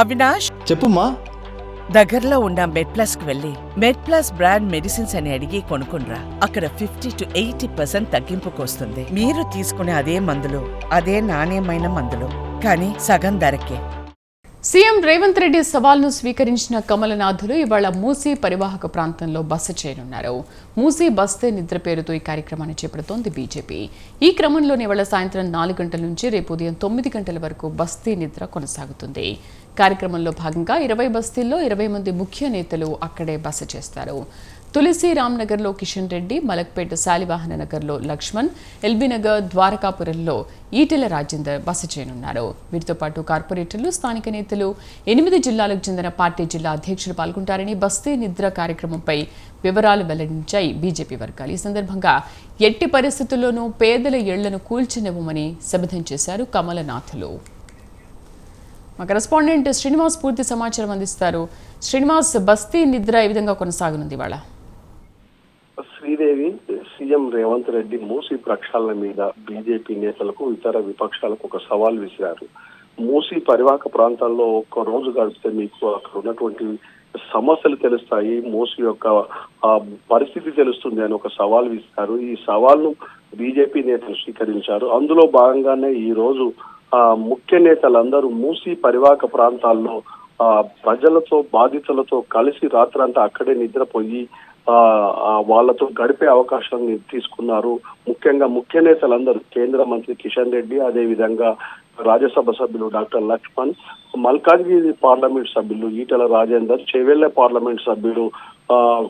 అవినాష్, చెప్పుమా. దగ్గరలో ఉన్న మెడ్ప్లస్ కు వెళ్ళి మెడ్ప్లస్ బ్రాండ్ మెడిసిన్స్ అని అడిగి కొనుక్కునరా. అక్కడ 50 to 80% తగ్గింపుకు వస్తుంది. మీరు తీసుకునే అదే మందులు, అదే నాణ్యమైన మందులు, కానీ సగం ధరకే. సీఎం రేవంత్ రెడ్డి సవాల్ను స్వీకరించిన కమలనాథులు ఇవాళ మూసీ పరివాహక ప్రాంతంలో బస చేయనున్నారు. మూసీ బస్తే నిద్ర పేరుతో ఈ కార్యక్రమాన్ని చేపడుతోంది బీజేపీ. ఈ క్రమంలోనే ఇవాళ సాయంత్రం 4 గంటల నుంచి రేపు ఉదయం 9 గంటల వరకు బస్తీ నిద్ర కొనసాగుతుంది. కార్యక్రమంలో భాగంగా 20 బస్తీల్లో 20 మంది ముఖ్య నేతలు అక్కడే బస చేస్తారు. తులసి రామ్నగర్లో కిషన్ రెడ్డి, మలక్పేట శాలివాహన నగర్లో లక్ష్మణ్, ఎల్బీనగర్, ద్వారకాపురంలో ఈటెల రాజేందర్ బస చేయనున్నారు. వీరితో పాటు కార్పొరేటర్లు, స్థానిక నేతలు, 8 జిల్లాలకు చెందిన పార్టీ జిల్లా అధ్యక్షులు పాల్గొంటారని బస్తీ నిద్ర కార్యక్రమంపై వివరాలు వెల్లడించాయి బీజేపీ వర్గాలు. ఈ సందర్భంగా ఎట్టి పరిస్థితుల్లోనూ పేదల ఇళ్లను కూల్చనివ్వమని శపథం చేశారు కమలనాథులు. మా కరెస్పాండెంట్ శ్రీనివాస్ పూర్తి సమాచారం అందిస్తారు. శ్రీనివాస్, బస్తీ నిద్ర ఏ విధంగా కొనసాగనుంది ఇవాళ? శ్రీదేవి, సీఎం రేవంత్ రెడ్డి మూసీ ప్రక్షాళన మీద బీజేపీ నేతలకు, ఇతర విపక్షాలకు ఒక సవాల్ విసిరారు. మూసీ పరివాహక ప్రాంతాల్లో ఒక్క రోజు గడిపితే మీకు అక్కడ ఉన్నటువంటి సమస్యలు తెలుస్తాయి, మూసీ యొక్క పరిస్థితి తెలుస్తుంది అని ఒక సవాల్ విసిరారు. ఈ సవాల్ను బీజేపీ నేతలు స్వీకరించారు. అందులో భాగంగానే ఈ రోజు ముఖ్య నేతలందరూ మూసీ పరివాహక ప్రాంతాల్లో ప్రజలతో, బాధితులతో కలిసి రాత్రంతా అక్కడే నిద్రపోయి వాళ్ళతో గడిపే అవకాశాన్ని తీసుకున్నారు. ముఖ్యంగా ముఖ్య నేతలందరూ కేంద్ర మంత్రి కిషన్ రెడ్డి, అదే విధంగా రాజ్యసభ సభ్యులు డాక్టర్ లక్ష్మణ్, మల్కాజ్గిరి పార్లమెంట్ సభ్యులు ఈటెల రాజేందర్, చెవెళ్ల పార్లమెంట్ సభ్యులు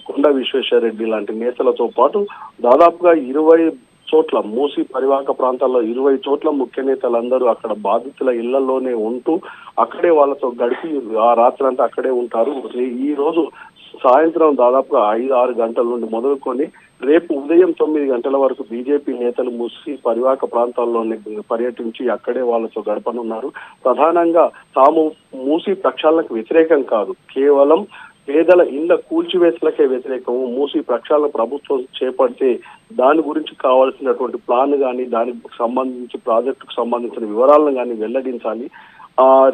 కొండ విశ్వేశ్వరరెడ్డి లాంటి నేతలతో పాటు దాదాపుగా 20 చోట్ల మూసీ పరివాహక ప్రాంతాల్లో 20 చోట్ల ముఖ్య నేతలందరూ అక్కడ బాధితుల ఇళ్లలోనే ఉంటూ అక్కడే వాళ్ళతో గడిపి ఆ రాత్రంతా అక్కడే ఉంటారు. ఈ రోజు సాయంత్రం దాదాపుగా 5-6 గంటల నుండి మొదలుకొని రేపు ఉదయం 9 గంటల వరకు బీజేపీ నేతలు మూసీ పరివాహక ప్రాంతాల్లోనే పర్యటించి అక్కడే వాళ్ళతో గడపనున్నారు. ప్రధానంగా తాము మూసీ ప్రక్షాళనకు వ్యతిరేకం కాదు, కేవలం పేదల ఇళ్ల కూల్చివేతలకే వ్యతిరేకము. మూసీ ప్రక్షాళన ప్రభుత్వం చేపడితే దాని గురించి కావాల్సినటువంటి ప్లాన్ కానీ, దానికి సంబంధించి ప్రాజెక్టుకు సంబంధించిన వివరాలను కానీ వెల్లడించాలి,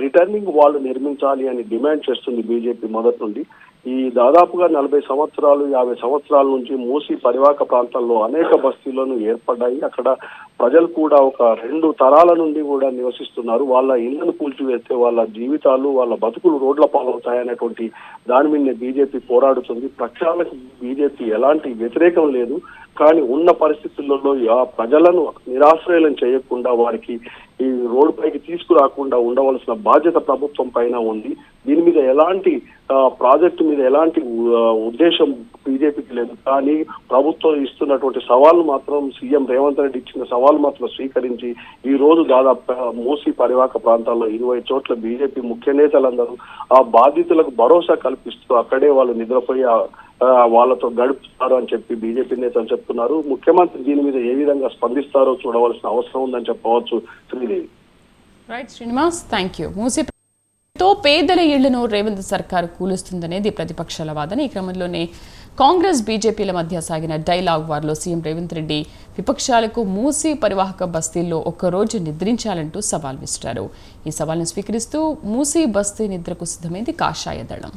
రిటర్నింగ్ వాల్ నిర్మించాలి అని డిమాండ్ చేస్తుంది బీజేపీ మొదటి నుండి. ఈ దాదాపుగా 40 సంవత్సరాలు 50 సంవత్సరాల నుంచి మూసీ పరివాహక ప్రాంతాల్లో అనేక బస్తీలను ఏర్పడ్డాయి. అక్కడ ప్రజలు కూడా ఒక 2 తరాల నుండి కూడా నివసిస్తున్నారు. వాళ్ళ ఇళ్లను కూల్చివేస్తే వాళ్ళ జీవితాలు, వాళ్ళ బతుకులు రోడ్ల పాలవుతాయనేటువంటి దాని మీద బీజేపీ పోరాడుతుంది. ప్రక్షాళనకు బీజేపీ ఎలాంటి వ్యతిరేకం లేదు, కానీ ఉన్న పరిస్థితులలో ఆ ప్రజలను నిరాశ్రయం చేయకుండా వారికి ఈ రోడ్డు పైకి తీసుకురాకుండా ఉండవలసిన బాధ్యత ప్రభుత్వం పైన ఉంది. దీని మీద ఎలాంటి ప్రాజెక్టు మీద ఎలాంటి ఉద్దేశం బీజేపీకి లేదు, కానీ ప్రభుత్వం ఇస్తున్నటువంటి సవాళ్ళు మాత్రం, సీఎం రేవంత్ రెడ్డి ఇచ్చిన సవాల్ మాత్రం స్వీకరించి ఈ రోజు దాదాపు మూసీ పరివాహక ప్రాంతాల్లో 20 చోట్ల బీజేపీ ముఖ్య నేతలందరూ ఆ బాధితులకు భరోసా కల్పిస్తూ అక్కడే వాళ్ళు నిద్రపోయి వాళ్ళతో గడుపుతారు అని చెప్పి బీజేపీ నేతలు చెప్తున్నారు. ముఖ్యమంత్రి దీని మీద ఏ విధంగా స్పందిస్తారో చూడవలసిన అవసరం ఉందని చెప్పవచ్చు. Sridevi. Right Srinivas, thank you. మూసీతో పేదల ఇళ్లను రేవంత్ సర్కారు కూలుస్తుందనేది ప్రతిపక్షాల వాదన. ఈ క్రమంలోనే కాంగ్రెస్ బీజేపీల మధ్య సాగిన డైలాగ్ వార్లో సీఎం రేవంత్ రెడ్డి విపక్షాలకు మూసీ పరివాహక బస్తీల్లో ఒక్కరోజు నిద్రించాలంటూ సవాల్ విసిరారు. ఈ సవాల్ను స్వీకరిస్తూ మూసీ బస్తీ నిద్రకు సిద్ధమైంది కాషాయ దళం.